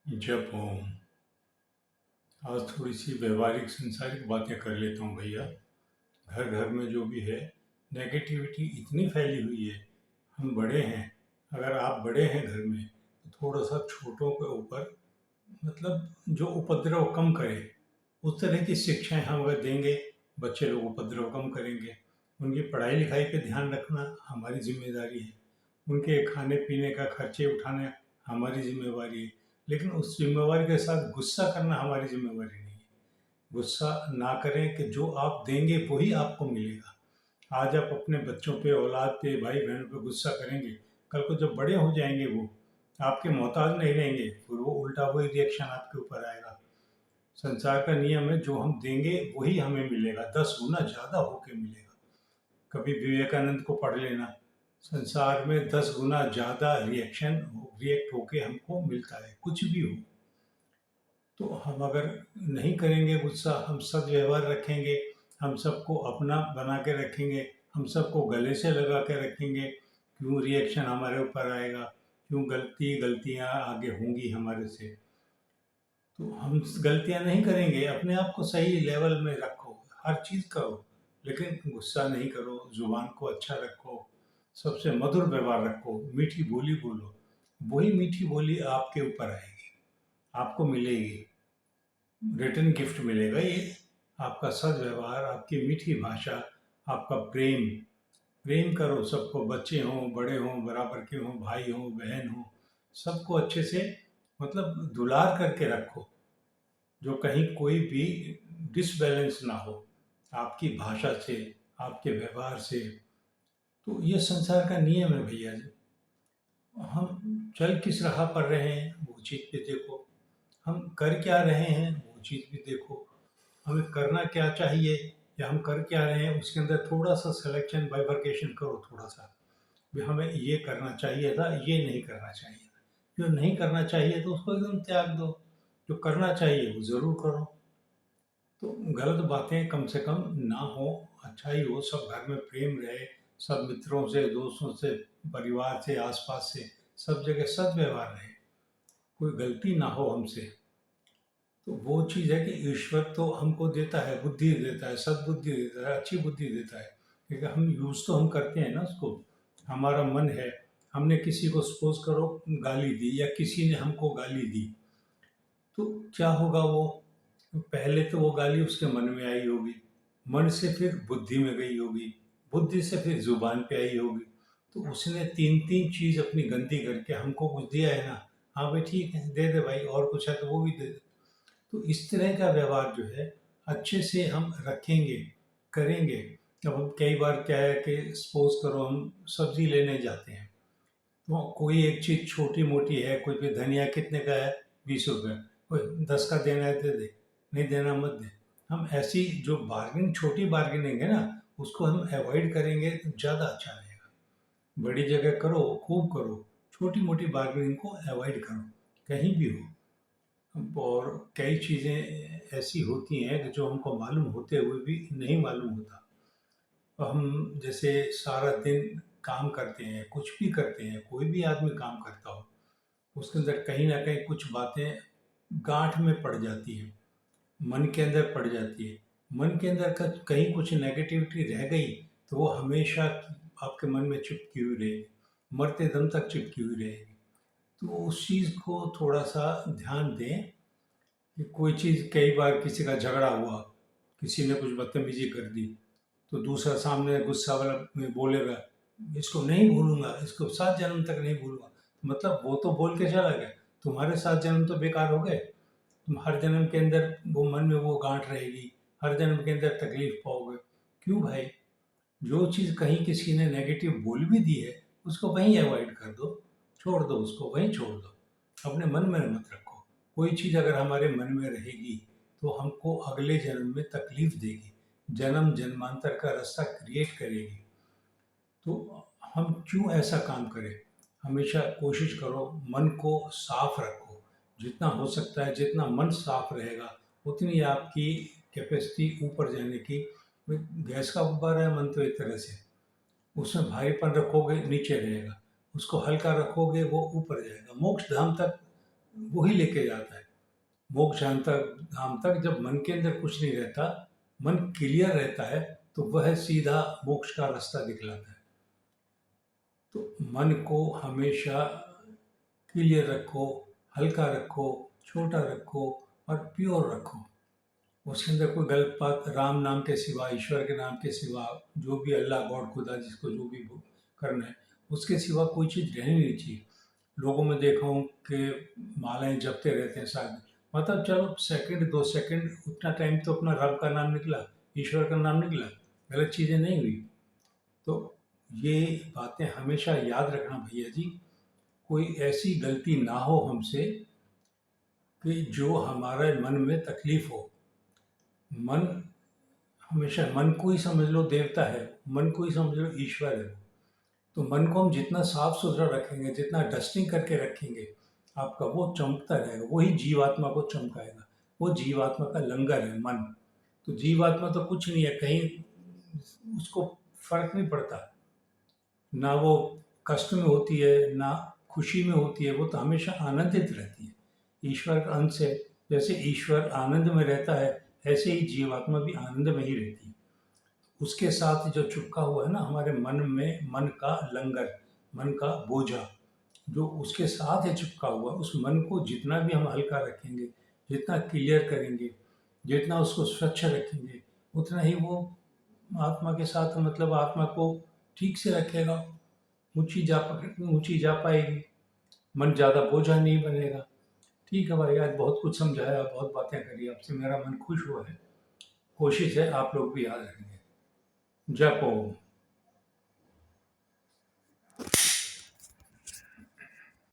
जब आज थोड़ी सी व्यवहारिक संसारिक बातें कर लेता हूँ भैया। घर घर में जो भी है, नेगेटिविटी इतनी फैली हुई है। हम बड़े हैं, अगर आप बड़े हैं घर में तो थोड़ा सा छोटों के ऊपर मतलब जो उपद्रव कम करे, उस तरह की शिक्षाएं हम अगर देंगे, बच्चे लोग उपद्रव कम करेंगे। उनकी पढ़ाई लिखाई पे ध्यान रखना हमारी जिम्मेदारी है। उनके खाने पीने का खर्चे उठाना हमारी जिम्मेवारी है। लेकिन उस जिम्मेवारी के साथ गुस्सा करना हमारी जिम्मेवारी नहीं है। गुस्सा ना करें कि जो आप देंगे वही आपको मिलेगा। आज आप अपने बच्चों पे, औलाद पे, भाई बहनों पे गुस्सा करेंगे, कल को जब बड़े हो जाएंगे वो आपके मोहताज नहीं रहेंगे, फिर वो उल्टा वही रिएक्शन आपके ऊपर आएगा। संसार का नियम है, जो हम देंगे वही हमें मिलेगा, 10 गुना ज़्यादा होके मिलेगा। कभी विवेकानंद को पढ़ लेना, संसार में 10 गुना ज़्यादा रिएक्ट होके हमको मिलता है, कुछ भी हो। तो हम अगर नहीं करेंगे गुस्सा, हम सद्व्यवहार रखेंगे, हम सबको अपना बना के रखेंगे, हम सबको गले से लगा के रखेंगे, क्यों रिएक्शन हमारे ऊपर आएगा, क्यों गलतियाँ आगे होंगी हमारे से। तो हम गलतियाँ नहीं करेंगे, अपने आप को सही लेवल में रखो, हर चीज़ करो, लेकिन गुस्सा नहीं करो, जुबान को अच्छा रखो, सबसे मधुर व्यवहार रखो, मीठी बोली बोलो। वही मीठी बोली आपके ऊपर आएगी, आपको मिलेगी, रिटर्न गिफ्ट मिलेगा ये। आपका सद्व्यवहार, आपकी मीठी भाषा, आपका प्रेम। प्रेम करो सबको, बच्चे हों, बड़े हों, बराबर के हों, भाई हों, बहन हों, सबको अच्छे से मतलब दुलार करके रखो, जो कहीं कोई भी डिसबैलेंस ना हो आपकी भाषा से, आपके व्यवहार से। तो ये संसार का नियम है भैया जी। हम चल किस राह पर रहे हैं वो चीज़ भी देखो, हम कर क्या रहे हैं वो चीज़ भी देखो, हमें करना क्या चाहिए या हम कर क्या रहे हैं उसके अंदर थोड़ा सा सिलेक्शन बाइफरकेशन करो थोड़ा सा। भी हमें ये करना चाहिए था, ये नहीं करना चाहिए था। जो नहीं करना चाहिए तो उसको एकदम त्याग दो, जो करना चाहिए वो ज़रूर करो। तो गलत बातें कम से कम ना हो, अच्छा ही हो, सब घर में प्रेम रहे, सब मित्रों से, दोस्तों से, परिवार से, आसपास से, सब जगह सद्व्यवहार रहे, कोई गलती ना हो हमसे। तो वो चीज़ है कि ईश्वर तो हमको देता है, बुद्धि देता है, सद्बुद्धि देता है, अच्छी बुद्धि देता है, लेकिन हम यूज़ तो हम करते हैं ना उसको। हमारा मन है, हमने किसी को सपोज करो गाली दी, या किसी ने हमको गाली दी, तो क्या होगा वो, पहले तो वो गाली उसके मन में आई होगी, मन से फिर बुद्धि में गई होगी, बुद्धि से फिर जुबान पे आई होगी। तो उसने तीन तीन चीज़ अपनी गंदी करके हमको कुछ दिया है ना। हाँ भाई ठीक है, दे दे भाई, और कुछ है तो वो भी दे दे। तो इस तरह का व्यवहार जो है अच्छे से हम रखेंगे, करेंगे। अब हम कई बार क्या है कि सपोज करो हम सब्जी लेने जाते हैं, तो कोई एक चीज़ छोटी मोटी है, कोई भी धनिया कितने का है, 20 रुपये, कोई 10 का देना है दे दे, नहीं देना मत दे। हम ऐसी जो बार्गेनिंग, छोटी बार्गेनिंग है ना, उसको हम अवॉइड करेंगे तो ज़्यादा अच्छा रहेगा। बड़ी जगह करो, खूब करो, छोटी मोटी बार्गेनिंग को अवॉइड करो, कहीं भी हो। और कई चीज़ें ऐसी होती हैं कि जो हमको मालूम होते हुए भी नहीं मालूम होता। और हम जैसे सारा दिन काम करते हैं, कुछ भी करते हैं, कोई भी आदमी काम करता हो, उसके अंदर कहीं ना कहीं कुछ बातें गांठ में पड़ जाती हैं, मन के अंदर पड़ जाती है। मन के अंदर का कहीं कुछ नेगेटिविटी रह गई तो वो हमेशा आपके मन में चिपकी हुई रहेगी, मरते दम तक चिपकी हुई रहेगी। तो उस चीज़ को थोड़ा सा ध्यान दें कि कोई चीज़, कई बार किसी का झगड़ा हुआ, किसी ने कुछ बदतमीजी कर दी, तो दूसरा सामने गुस्सा वाला में बोलेगा, इसको नहीं भूलूंगा, इसको 7 जन्म तक नहीं भूलूंगा। मतलब वो तो बोल के चला गया, तुम्हारे 7 जन्म तो बेकार हो गए। तुम हर जन्म के अंदर वो मन में वो गांठ रहेगी, हर जन्म के अंदर तकलीफ पाओगे। क्यों भाई, जो चीज़ कहीं किसी ने नेगेटिव बोल भी दी है, उसको वहीं अवॉइड कर दो, छोड़ दो, उसको वहीं छोड़ दो, अपने मन में मत रखो। कोई चीज़ अगर हमारे मन में रहेगी तो हमको अगले जन्म में तकलीफ देगी, जन्म जन्मांतर का रास्ता क्रिएट करेगी। तो हम क्यों ऐसा काम करें। हमेशा कोशिश करो, मन को साफ रखो, जितना हो सकता है, जितना मन साफ रहेगा उतनी आपकी कैपेसिटी ऊपर जाने की। गैस का गुब्बारा है मन, तो एक तरह से उसमें भारीपन रखोगे नीचे रहेगा, उसको हल्का रखोगे वो ऊपर जाएगा, मोक्ष धाम तक वही लेके जाता है मोक्ष शांत धाम तक। जब मन के अंदर कुछ नहीं रहता, मन क्लियर रहता है, तो वह सीधा मोक्ष का रास्ता दिखलाता है। तो मन को हमेशा क्लियर रखो, हल्का रखो, छोटा रखो और प्योर रखो। उसके अंदर कोई गलत बात, राम नाम के सिवा, ईश्वर के नाम के सिवा, जो भी अल्लाह गॉड खुदा जिसको जो भी करना है, उसके सिवा कोई चीज़ रहनी नहीं चाहिए। लोगों में देखा हूँ कि मालाएं जपते रहते हैं साथ में, मतलब चलो सेकंड 2 सेकंड उतना टाइम तो अपना रब का नाम निकला, ईश्वर का नाम निकला, गलत चीज़ें नहीं हुई। तो ये बातें हमेशा याद रखना भैया जी, कोई ऐसी गलती ना हो हमसे कि जो हमारे मन में तकलीफ हो। मन हमेशा, मन को ही समझ लो देवता है, मन को ही समझ लो ईश्वर है। तो मन को हम जितना साफ सुथरा रखेंगे, जितना डस्टिंग करके रखेंगे, आपका वो चमकता रहेगा, वही जीवात्मा को चमकाएगा। वो जीवात्मा का लंगर है मन। तो जीवात्मा तो कुछ नहीं है, कहीं उसको फर्क नहीं पड़ता, ना वो कष्ट में होती है ना खुशी में होती है, वो तो हमेशा आनंदित रहती है, ईश्वर का अंश है। जैसे ईश्वर आनंद में रहता है, ऐसे ही जीवात्मा भी आनंद में ही रहती है। उसके साथ जो चिपका हुआ है ना हमारे मन में, मन का लंगर, मन का बोझा जो उसके साथ है चिपका हुआ, उस मन को जितना भी हम हल्का रखेंगे, जितना क्लियर करेंगे, जितना उसको स्वच्छ रखेंगे, उतना ही वो आत्मा के साथ, मतलब आत्मा को ठीक से रखेगा, ऊंची जा पाएगी, मन ज़्यादा बोझा नहीं बनेगा। ठीक है भाई, आज बहुत कुछ समझाया, बहुत बातें करी आपसे, मेरा मन खुश हुआ है। कोशिश है आप लोग भी याद रखेंगे। जय पो।